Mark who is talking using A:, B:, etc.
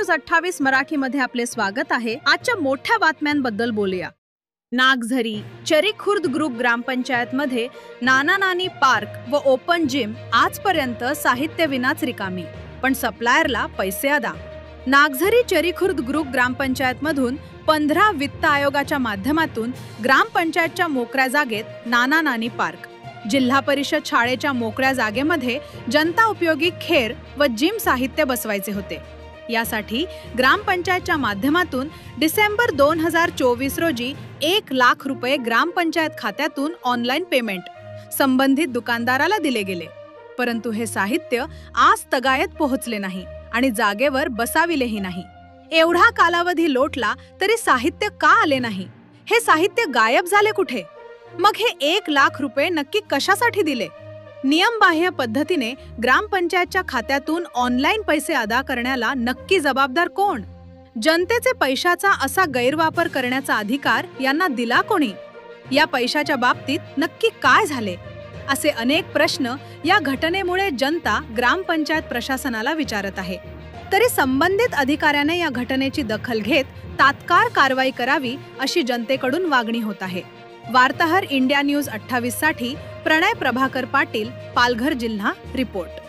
A: News 28 मराठीमध्ये आपले स्वागत आहे। आजच्या मोठ्या बातम्यांबद्दल बोलूया। नागझरी चरीखुर्द ग्रुप ग्रामपंचायत मध्ये नाना नानी पार्क व ओपन जिम आजपर्यंत साहित्य विनाच रिकामी, पण सप्लायरला पैसे अदा। नागझरी चरीखुर्द ग्रुप ग्रामपंचायत मधून 15 वित्त आयोगाच्या माध्यमातून ग्रामपंचायतच्या मोकळ्या जागेत नाना नानी पार्क, जिल्हा परिषद शाळेच्या मोकळ्या जागेमध्ये जनता उपयोगी खेळ व जिम साहित्य बसवायचे होते। यासाठी ग्रामपंचायतच्या माध्यमातून डिसेंबर 2024 रोजी 1 लाख रुपये ग्रामपंचायत खात्यातून ऑनलाईन पेमेंट संबंधित दुकानदाराला दिले गेले, परंतु हे साहित्य आज तगायत पोहोचले नाही आणि जागेवर बसाविलेही नाही। एवढा कालावधी लोटला तरी साहित्य का आले नाही? हे साहित्य गायब झाले कुठे? मग हे 1 लाख रुपये नक्की कशासाठी दिले? नियमबाह्य पद्धतीने ग्रामपंचायतच्या खात्यातून ऑनलाईन पैसे अदा करण्याला नक्की जबाबदार कोण? जनतेचे पैशाचा असा गैरवापर करण्याचा अधिकार यांना दिला कोणी? या पैशाच्या बाबतीत नक्की काय झाले? असे अनेक प्रश्न या घटनेमुळे जनता ग्रामपंचायत प्रशासनाला विचारत आहे। तरी संबंधित अधिकाऱ्याने या घटनेची दखल घेत तात्काळ कारवाई करावी अशी जनतेकडून मागणी होत आहे। वार्ताहर इंडिया न्यूज 28 साठी प्रणय प्रभाकर पाटील, पालघर जिल्हा रिपोर्ट।